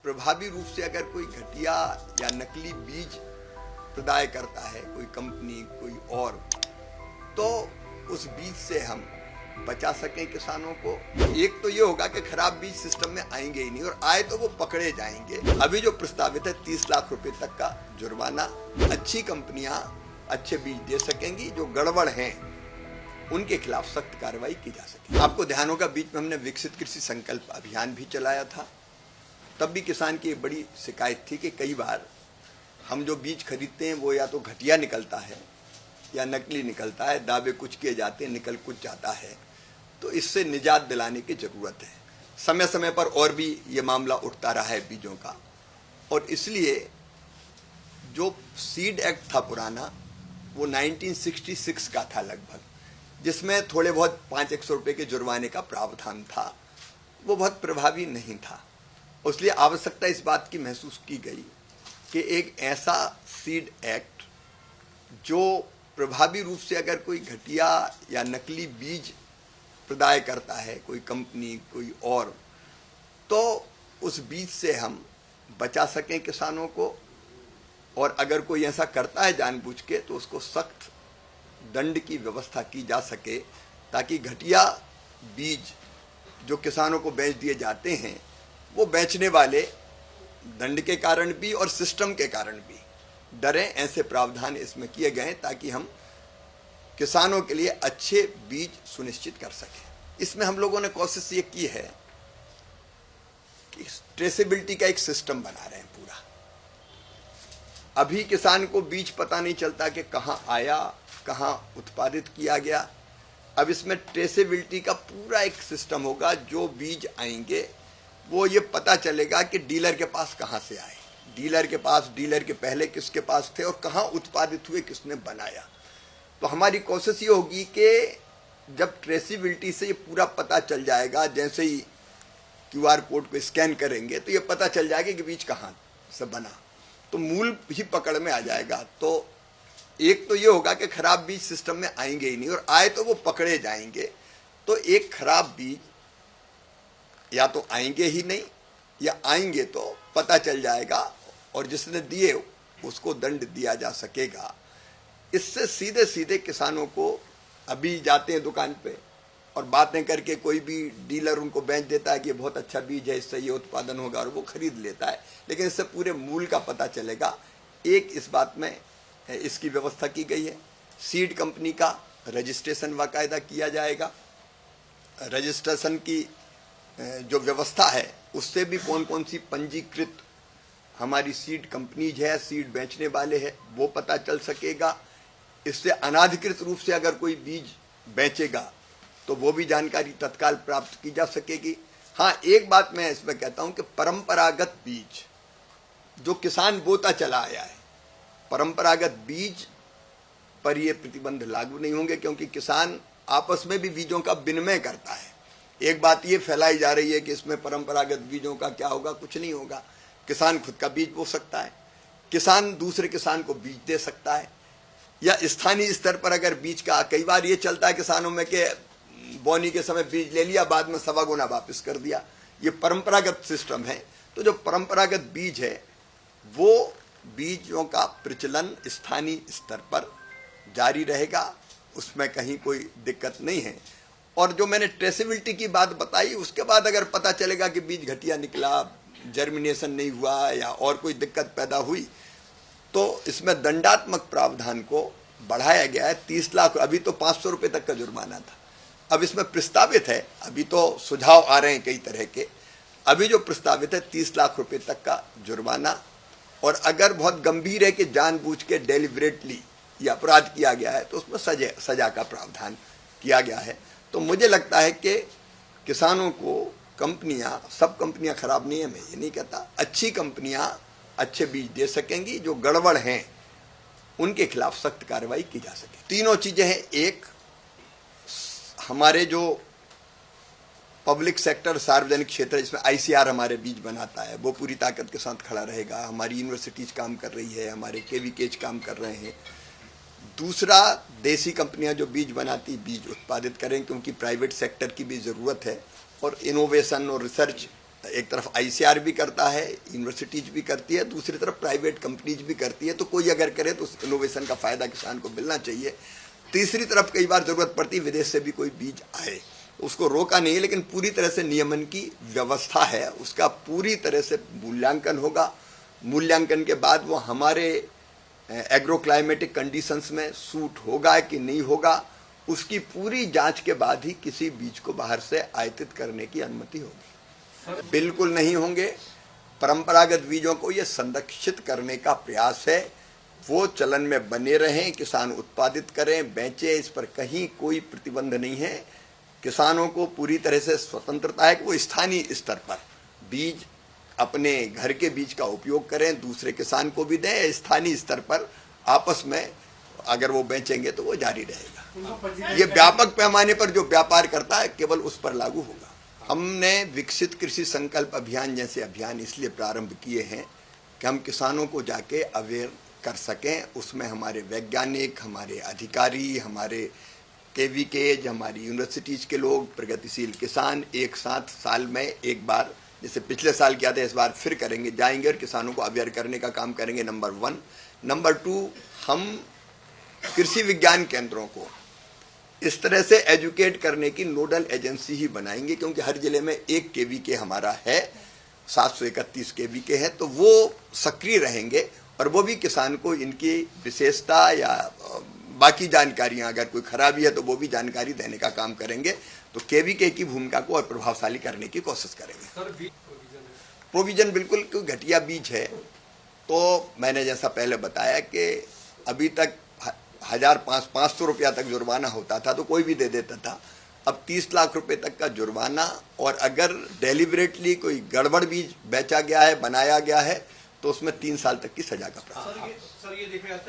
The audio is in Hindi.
प्रभावी रूप से अगर कोई घटिया या नकली बीज प्रदाय करता है कोई कंपनी कोई और, तो उस बीज से हम बचा सकें किसानों को। एक तो ये होगा कि खराब बीज सिस्टम में आएंगे ही नहीं, और आए तो वो पकड़े जाएंगे। अभी जो प्रस्तावित है 30 लाख रुपए तक का जुर्माना, अच्छी कंपनियां अच्छे बीज दे सकेंगी, जो गड़बड़ हैं उनके खिलाफ सख्त कार्रवाई की जा सके। आपको ध्यान होगा बीच में हमने विकसित कृषि संकल्प अभियान भी चलाया था। तब भी किसान की एक बड़ी शिकायत थी कि कई बार हम जो बीज खरीदते हैं वो या तो घटिया निकलता है या नकली निकलता है, दावे कुछ किए जाते हैं, निकल कुछ जाता है। तो इससे निजात दिलाने की जरूरत है। समय समय पर और भी ये मामला उठता रहा है बीजों का, और इसलिए जो सीड एक्ट था पुराना, वो 1966 का था लगभग, जिसमें थोड़े बहुत 500 रुपये के जुर्माने का प्रावधान था। वो बहुत प्रभावी नहीं था। इसलिए आवश्यकता इस बात की महसूस की गई कि एक ऐसा सीड एक्ट जो प्रभावी रूप से अगर कोई घटिया या नकली बीज प्रदाय करता है कोई कंपनी कोई और, तो उस बीज से हम बचा सकें किसानों को। और अगर कोई ऐसा करता है जानबूझ के, तो उसको सख्त दंड की व्यवस्था की जा सके, ताकि घटिया बीज जो किसानों को बेच दिए जाते हैं, वो बेचने वाले दंड के कारण भी और सिस्टम के कारण भी डरें। ऐसे प्रावधान इसमें किए गए ताकि हम किसानों के लिए अच्छे बीज सुनिश्चित कर सकें। इसमें हम लोगों ने कोशिश ये की है कि ट्रेसेबिलिटी का एक सिस्टम बना रहे हैं पूरा। अभी किसान को बीज पता नहीं चलता कि कहाँ आया, कहाँ उत्पादित किया गया। अब इसमें ट्रेसेबिलिटी का पूरा एक सिस्टम होगा। जो बीज आएंगे वो ये पता चलेगा कि डीलर के पास कहाँ से आए, डीलर के पास, डीलर के पहले किसके पास थे और कहाँ उत्पादित हुए, किसने बनाया। तो हमारी कोशिश ये होगी कि जब ट्रेसिबिलिटी से ये पूरा पता चल जाएगा, जैसे ही QR कोड को स्कैन करेंगे तो ये पता चल जाएगा कि बीज कहाँ से बना, तो मूल ही पकड़ में आ जाएगा। तो एक तो ये होगा कि खराब बीज सिस्टम में आएंगे ही नहीं, और आए तो वो पकड़े जाएंगे। तो एक खराब बीज या तो आएंगे ही नहीं, या आएंगे तो पता चल जाएगा और जिसने दिए उसको दंड दिया जा सकेगा। इससे सीधे सीधे किसानों को, अभी जाते हैं दुकान पे और बातें करके कोई भी डीलर उनको बेच देता है कि बहुत अच्छा बीज है, इससे ये उत्पादन होगा, और वो खरीद लेता है। लेकिन इससे पूरे मूल का पता चलेगा। एक इस बात में इसकी व्यवस्था की गई है। सीड कंपनी का रजिस्ट्रेशन बाकायदा किया जाएगा। रजिस्ट्रेशन की जो व्यवस्था है उससे भी कौन कौन सी पंजीकृत हमारी सीड कंपनीज है, सीड बेचने वाले हैं, वो पता चल सकेगा। इससे अनाधिकृत रूप से अगर कोई बीज बेचेगा तो वो भी जानकारी तत्काल प्राप्त की जा सकेगी। हाँ, एक बात मैं इसमें कहता हूं कि परंपरागत बीज जो किसान बोता चला आया है, परंपरागत बीज पर ये प्रतिबंध लागू नहीं होंगे, क्योंकि किसान आपस में भी बीजों का विनिमय करता है। एक बात ये फैलाई जा रही है कि इसमें परंपरागत बीजों का क्या होगा, कुछ नहीं होगा। किसान खुद का बीज बो सकता है, किसान दूसरे किसान को बीज दे सकता है, या स्थानीय स्तर पर अगर बीज का, कई बार ये चलता है किसानों में कि बोनी के समय बीज ले लिया, बाद में सवा गुना वापस कर दिया। ये परंपरागत सिस्टम है। तो जो परंपरागत बीज है वो बीजों का प्रचलन स्थानीय स्तर पर जारी रहेगा, उसमें कहीं कोई दिक्कत नहीं है। और जो मैंने ट्रेसेबिलिटी की बात बताई, उसके बाद अगर पता चलेगा कि बीज घटिया निकला, जर्मिनेशन नहीं हुआ या और कोई दिक्कत पैदा हुई, तो इसमें दंडात्मक प्रावधान को बढ़ाया गया है 30 लाख। अभी तो 500 रुपये तक का जुर्माना था, अब इसमें प्रस्तावित है, अभी तो सुझाव आ रहे हैं कई तरह के, अभी जो प्रस्तावित है 30 लाख रुपये तक का जुर्माना। और अगर बहुत गंभीर है कि जानबूझ के डेलिबरेटली या अपराध किया गया है, तो उसमें सजा का प्रावधान किया गया है। तो मुझे लगता है कि किसानों को कंपनियां, सब कंपनियां खराब नहीं है, मैं ये नहीं कहता, अच्छी कंपनियां अच्छे बीज दे सकेंगी, जो गड़बड़ हैं उनके खिलाफ सख्त कार्रवाई की जा सके। तीनों चीजें हैं। एक, हमारे जो पब्लिक सेक्टर, सार्वजनिक क्षेत्र, जिसमें ICR हमारे बीज बनाता है, वो पूरी ताकत के साथ खड़ा रहेगा। हमारी यूनिवर्सिटीज काम कर रही है, हमारे KVKs काम कर रहे हैं। दूसरा, देसी कंपनियां जो बीज बनाती बीज उत्पादित करें, क्योंकि प्राइवेट सेक्टर की भी ज़रूरत है और इनोवेशन और रिसर्च एक तरफ आईसीआर भी करता है, यूनिवर्सिटीज भी करती है, दूसरी तरफ प्राइवेट कंपनीज भी करती है। तो कोई अगर करे तो उस इनोवेशन का फायदा किसान को मिलना चाहिए। तीसरी तरफ कई बार जरूरत पड़ती विदेश से भी कोई बीज आए, उसको रोका नहीं है, लेकिन पूरी तरह से नियमन की व्यवस्था है, उसका पूरी तरह से मूल्यांकन होगा। मूल्यांकन के बाद वो हमारे एग्रो क्लाइमेटिक कंडीशंस में सूट होगा कि नहीं होगा, उसकी पूरी जांच के बाद ही किसी बीज को बाहर से आयातित करने की अनुमति होगी। बिल्कुल नहीं होंगे। परंपरागत बीजों को ये संरक्षित करने का प्रयास है, वो चलन में बने रहें, किसान उत्पादित करें, बेचें, इस पर कहीं कोई प्रतिबंध नहीं है। किसानों को पूरी तरह से स्वतंत्रता है कि वो स्थानीय स्तर पर बीज अपने घर के बीज का उपयोग करें, दूसरे किसान को भी दें, स्थानीय स्तर पर आपस में अगर वो बेचेंगे तो वो जारी रहेगा। ये व्यापक पैमाने पर जो व्यापार करता है केवल उस पर लागू होगा। हमने विकसित कृषि संकल्प अभियान जैसे अभियान इसलिए प्रारंभ किए हैं कि हम किसानों को जाके अवेयर कर सकें। उसमें हमारे वैज्ञानिक, हमारे अधिकारी, हमारे केवीकेज, हमारी यूनिवर्सिटीज के लोग, प्रगतिशील किसान एक साथ साल में एक बार, जैसे पिछले साल किया था इस बार फिर करेंगे, जाएंगे और किसानों को अवेयर करने का काम करेंगे। नंबर 1। नंबर 2, हम कृषि विज्ञान केंद्रों को इस तरह से एजुकेट करने की नोडल एजेंसी ही बनाएंगे, क्योंकि हर जिले में 1 केवीके हमारा है, 731 केवीके है, तो वो सक्रिय रहेंगे और वो भी किसान को इनकी विशेषता या बाकी जानकारियां, अगर कोई खराबी है तो वो भी जानकारी देने का काम करेंगे। तो केवीके की भूमिका को और प्रभावशाली करने की कोशिश करेंगे। प्रोविजन बिल्कुल, कोई घटिया बीज है तो मैंने जैसा पहले बताया कि अभी तक 1500 रुपया तक जुर्माना होता था तो कोई भी दे देता था। अब 30 लाख रुपए तक का जुर्माना, और अगर डेलिबरेटली कोई गड़बड़ बीज बेचा गया है, बनाया गया है, तो उसमें 3 साल तक की सजा का प्रावधान। सर ये देखा जाता है